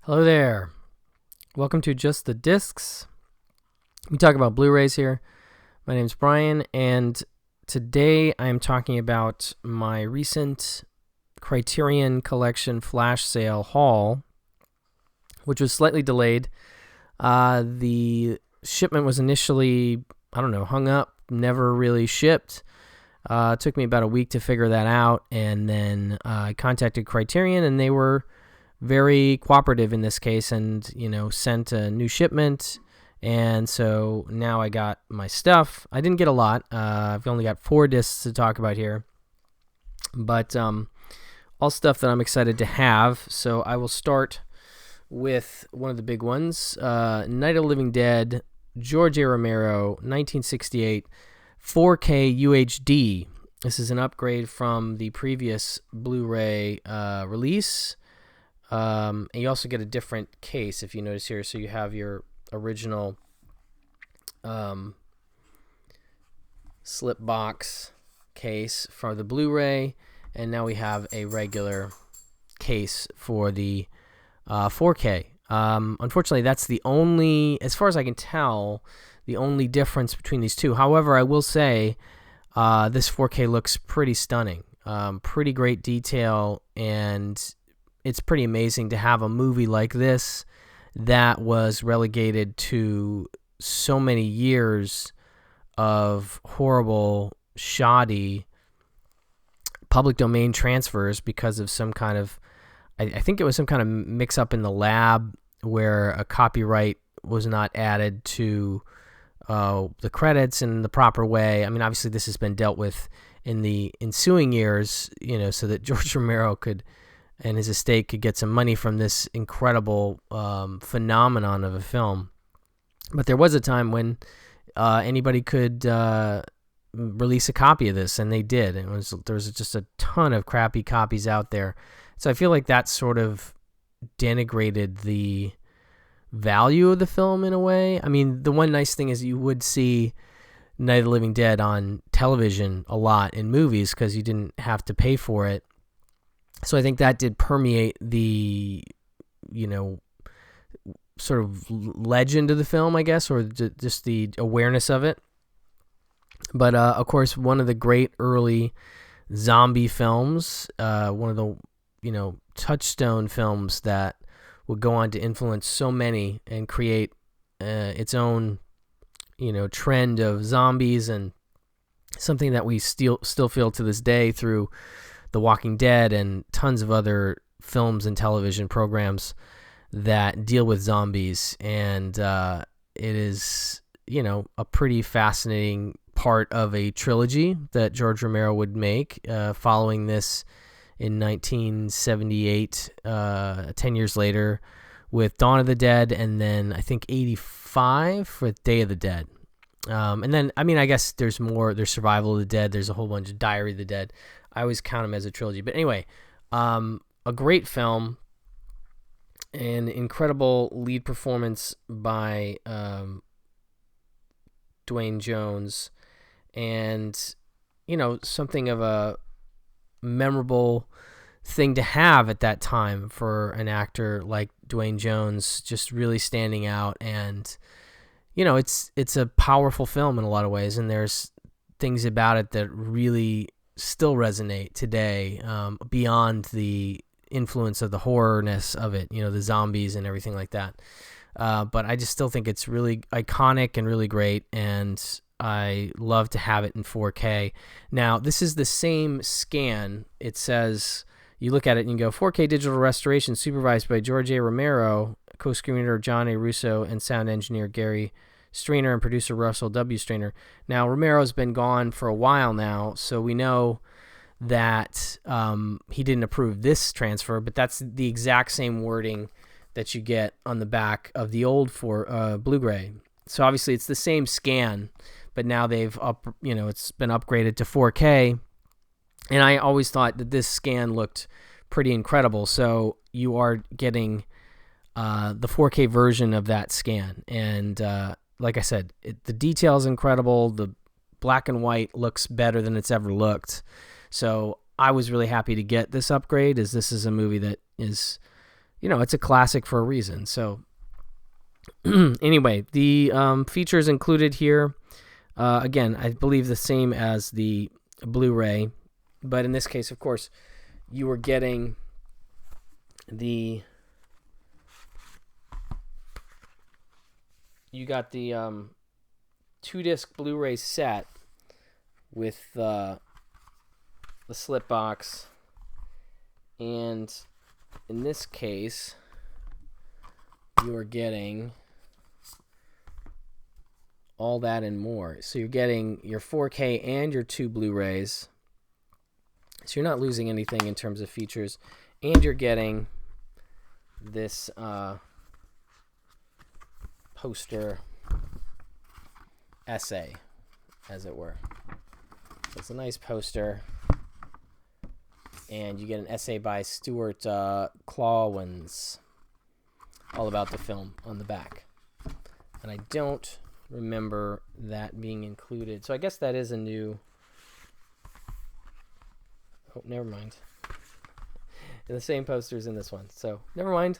Hello there. Welcome to Just the Discs. We talk about Blu-rays here. My name's Brian, and today I am talking about my recent Criterion Collection Flash Sale haul, which was slightly delayed. The shipment was initially, hung up, never really shipped. It took me about a week to figure that out, and then I contacted Criterion, and they were very cooperative in this case and, sent a new shipment. And so now I got my stuff. I didn't get a lot. I've only got 4 discs to talk about here. But all stuff that I'm excited to have. So I will start with one of the big ones. Night of the Living Dead, George A. Romero, 1968, 4K UHD. This is an upgrade from the previous Blu-ray release. And you also get a different case, if you notice here. So you have your original slip box case for the Blu-ray, and now we have a regular case for the 4K. Unfortunately, that's the only, as far as I can tell, the only difference between these two. However, I will say this 4K looks pretty stunning. Pretty great detail, and it's pretty amazing to have a movie like this that was relegated to so many years of horrible, shoddy public domain transfers because of some kind of, I think it was some kind of mix-up in the lab where a copyright was not added to the credits in the proper way. I mean, obviously this has been dealt with in the ensuing years, so that George Romero and his estate could get some money from this incredible phenomenon of a film. But there was a time when anybody could release a copy of this, and they did. There was just a ton of crappy copies out there. So I feel like that sort of denigrated the value of the film in a way. I mean, the one nice thing is you would see Night of the Living Dead on television a lot in movies because you didn't have to pay for it. So I think that did permeate the, sort of legend of the film, I guess, or just the awareness of it. But, of course, one of the great early zombie films, one of the, touchstone films that would go on to influence so many and create its own, trend of zombies, and something that we still feel to this day through The Walking Dead and tons of other films and television programs that deal with zombies. And it is, a pretty fascinating part of a trilogy that George Romero would make following this in 1978, 10 years later, with Dawn of the Dead, and then I think 85 with Day of the Dead. And then, I guess there's more. There's Survival of the Dead. There's a whole bunch of Diary of the Dead. I always count them as a trilogy. But anyway, a great film, an incredible lead performance by Dwayne Jones, and, something of a memorable thing to have at that time for an actor like Dwayne Jones, just really standing out. And, it's a powerful film in a lot of ways, and there's things about it that really still resonate today, beyond the influence of the horrorness of it, the zombies and everything like that. But I just still think it's really iconic and really great, and I love to have it in 4K. Now, this is the same scan. It says, you look at it and you go, 4K digital restoration supervised by George A. Romero, co-screenwriter John A. Russo, and sound engineer Gary Strainer, and producer Russell W. Strainer. Now, Romero's been gone for a while now, so we know that he didn't approve this transfer, but that's the exact same wording that you get on the back of the old Blu-ray. So obviously it's the same scan, but now they've it's been upgraded to 4K. And I always thought that this scan looked pretty incredible. So you are getting the 4K version of that scan, and like I said, the detail is incredible. The black and white looks better than it's ever looked. So I was really happy to get this upgrade, as this is a movie that is it's a classic for a reason. So anyway, the features included here, again, I believe the same as the Blu-ray, but in this case, of course, you were getting the 2-disc Blu-ray set with the slip box, and in this case, you are getting all that and more. So you're getting your 4K and your 2 Blu-rays. So you're not losing anything in terms of features, and you're getting this poster essay, as it were. So it's a nice poster, and you get an essay by Stuart Clawens all about the film on the back. And I don't remember that being included. So I guess that is a new... Oh, never mind. And the same posters in this one. So, never mind.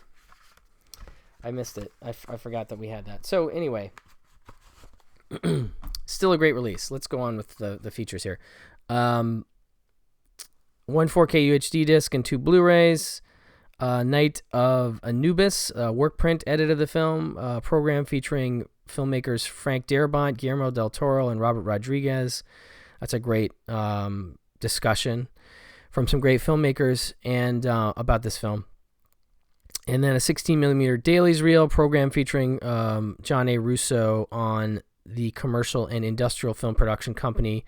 I missed it. I forgot that we had that. So, anyway. Still a great release. Let's go on with the features here. 1 4K UHD disc and 2 Blu-rays. Night of Anubis, work print edit of the film. Program featuring filmmakers Frank Darabont, Guillermo del Toro, and Robert Rodriguez. That's a great discussion from some great filmmakers and about this film. And then a 16mm dailies reel program featuring John A. Russo on the commercial and industrial film production company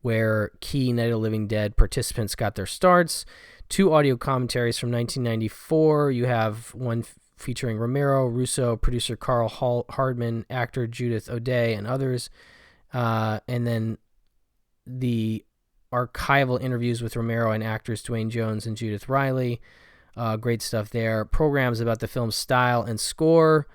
where key Night of the Living Dead participants got their starts. 2 audio commentaries from 1994. You have one featuring Romero, Russo, producer Carl Hardman, actor Judith O'Dea, and others. And then the archival interviews with Romero and actors Dwayne Jones and Judith Riley. Great stuff there. Programs about the film's style and score.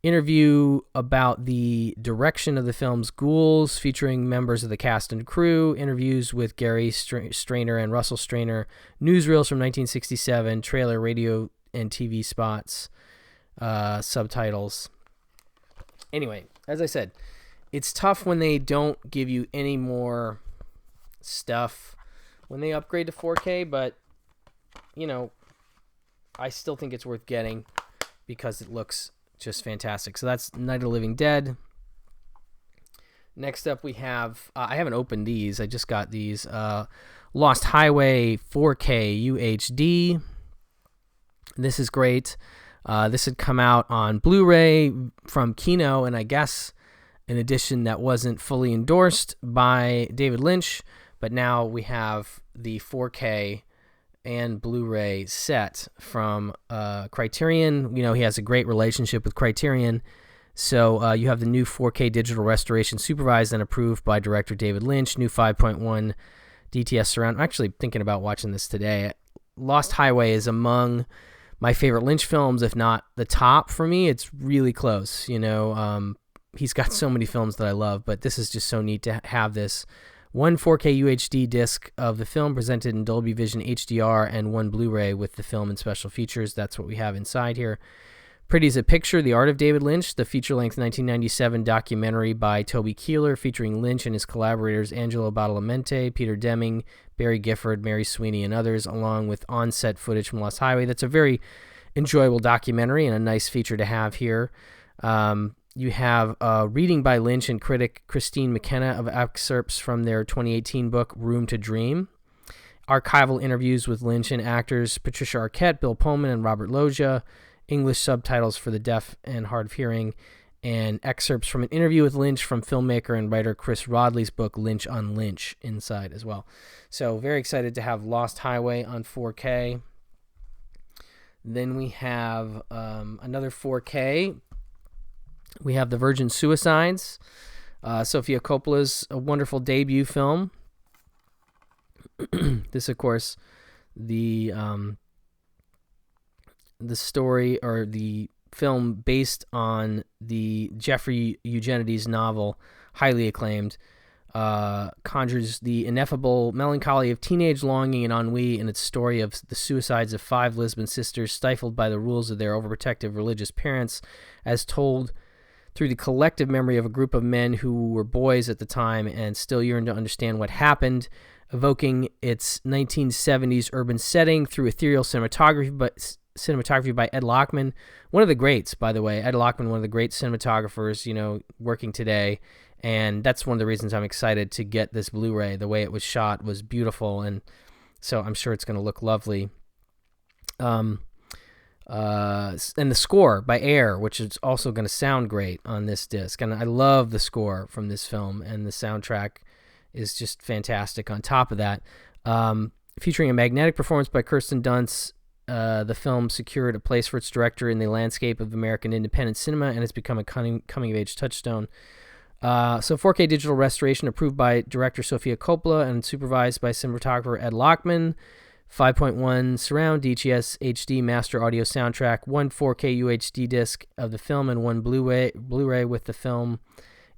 Interview about the direction of the film's ghouls, featuring members of the cast and crew. Interviews with Gary Strainer and Russell Strainer. Newsreels from 1967. Trailer, radio, and TV spots. Subtitles. Anyway, as I said, it's tough when they don't give you any more stuff when they upgrade to 4K, but I still think it's worth getting because it looks just fantastic. So that's Night of the Living Dead. Next up we have, I haven't opened these, I just got these, Lost Highway 4K UHD. This is great. This had come out on Blu-ray from Kino, and I guess an edition that wasn't fully endorsed by David Lynch, but now we have the 4K and Blu-ray set from Criterion. He has a great relationship with Criterion. So you have the new 4K digital restoration supervised and approved by director David Lynch. New 5.1 DTS surround. I'm actually thinking about watching this today. Lost Highway is among my favorite Lynch films, if not the top for me. It's really close. He's got so many films that I love, but this is just so neat to have this. 1 4K UHD disc of the film presented in Dolby Vision HDR and 1 Blu-ray with the film and special features. That's what we have inside here. Pretty as a Picture, The Art of David Lynch, the feature-length 1997 documentary by Toby Keeler featuring Lynch and his collaborators Angelo Badalamenti, Peter Deming, Barry Gifford, Mary Sweeney, and others, along with on-set footage from Lost Highway. That's a very enjoyable documentary and a nice feature to have here. You have a reading by Lynch and critic Christine McKenna of excerpts from their 2018 book, Room to Dream. Archival interviews with Lynch and actors Patricia Arquette, Bill Pullman, and Robert Loggia. English subtitles for the deaf and hard of hearing. And excerpts from an interview with Lynch from filmmaker and writer Chris Rodley's book, Lynch on Lynch, inside as well. So very excited to have Lost Highway on 4K. Then we have another 4K. We have The Virgin Suicides, Sofia Coppola's a wonderful debut film. This, of course, the story or the film based on the Jeffrey Eugenides novel, highly acclaimed, conjures the ineffable melancholy of teenage longing and ennui in its story of the suicides of 5 Lisbon sisters stifled by the rules of their overprotective religious parents, as told through the collective memory of a group of men who were boys at the time and still yearn to understand what happened, evoking its 1970s urban setting through ethereal cinematography by Ed Lachman, one of the greats, by the way. Ed Lachman, one of the great cinematographers, working today, and that's one of the reasons I'm excited to get this Blu-ray. The way it was shot was beautiful, and so I'm sure it's going to look lovely. And the score by Air, which is also going to sound great on this disc, and I love the score from this film, and the soundtrack is just fantastic on top of that. Featuring a magnetic performance by Kirsten Dunst, the film secured a place for its director in the landscape of American independent cinema and has become a coming-of-age touchstone. So 4K digital restoration approved by director Sofia Coppola and supervised by cinematographer Ed Lachman. 5.1 surround DTS HD master audio soundtrack, 1 4K UHD disc of the film, and 1 Blu-ray with the film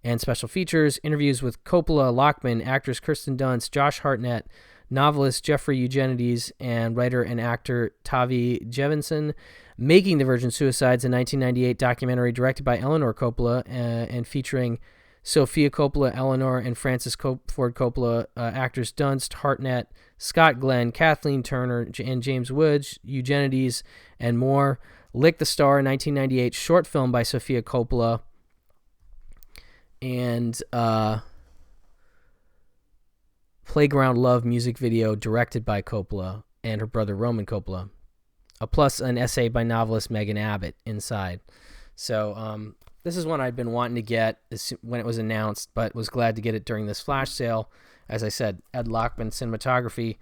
and special features. Interviews with Coppola, Lachman, actress Kirsten Dunst, Josh Hartnett, novelist Jeffrey Eugenides, and writer and actor Tavi Gevinson. Making the Virgin Suicides, a 1998 documentary directed by Eleanor Coppola and featuring Sofia Coppola, Eleanor, and Francis Ford Coppola, actors Dunst, Hartnett, Scott Glenn, Kathleen Turner, and James Woods, Eugenides, and more. Lick the Star, 1998 short film by Sofia Coppola. And Playground Love music video directed by Coppola and her brother Roman Coppola. Plus an essay by novelist Megan Abbott inside. So this is one I'd been wanting to get when it was announced, but was glad to get it during this flash sale. As I said, Ed Lachman cinematography,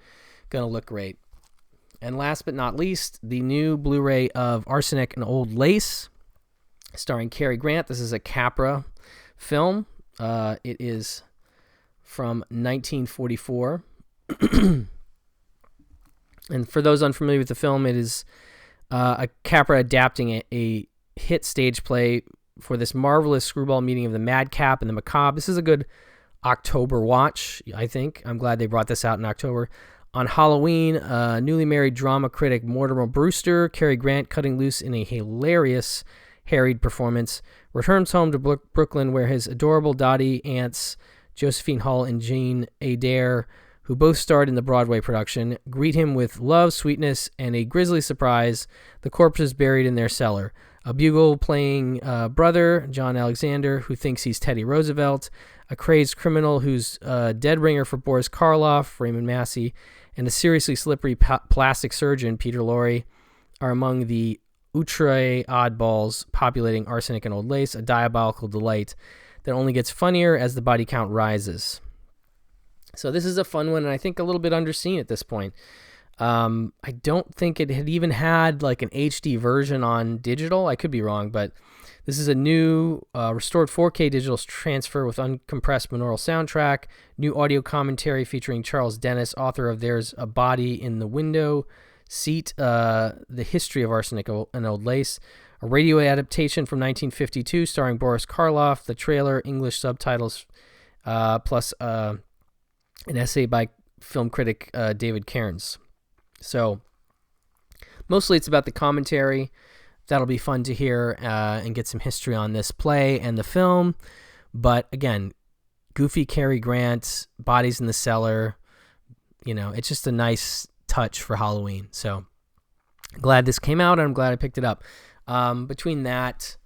gonna look great. And last but not least, the new Blu-ray of Arsenic and Old Lace, starring Cary Grant. This is a Capra film. It is from 1944. And for those unfamiliar with the film, it is a Capra adapting a hit stage play for this marvelous screwball meeting of the madcap and the macabre. This is a good October watch, I think. I'm glad they brought this out in October. On Halloween, newly married drama critic Mortimer Brewster, Cary Grant cutting loose in a hilarious, harried performance, returns home to Brooklyn where his adorable Dottie aunts, Josephine Hull and Jean Adair, who both starred in the Broadway production, greet him with love, sweetness, and a grisly surprise: the corpse is buried in their cellar. A bugle-playing brother, John Alexander, who thinks he's Teddy Roosevelt, a crazed criminal who's a dead ringer for Boris Karloff, Raymond Massey, and a seriously slippery plastic surgeon, Peter Lorre, are among the outre oddballs populating Arsenic and Old Lace, a diabolical delight that only gets funnier as the body count rises. So this is a fun one, and I think a little bit underseen at this point. I don't think it had even had like an HD version on digital. I could be wrong, but this is a new restored 4K digital transfer with uncompressed binaural soundtrack, new audio commentary featuring Charles Dennis, author of There's a Body in the Window Seat, The History of Arsenic and Old Lace, a radio adaptation from 1952 starring Boris Karloff, the trailer, English subtitles, plus an essay by film critic David Cairns. So mostly it's about the commentary. That'll be fun to hear and get some history on this play and the film. But again, goofy Cary Grant, bodies in the cellar. It's just a nice touch for Halloween. So glad this came out, and I'm glad I picked it up. Between that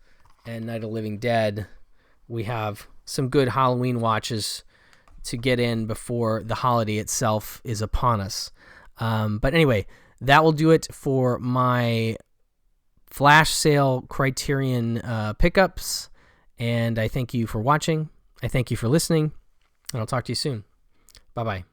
and Night of the Living Dead, we have some good Halloween watches to get in before the holiday itself is upon us. But anyway, that will do it for my flash sale Criterion pickups. And I thank you for watching. I thank you for listening. And I'll talk to you soon. Bye-bye.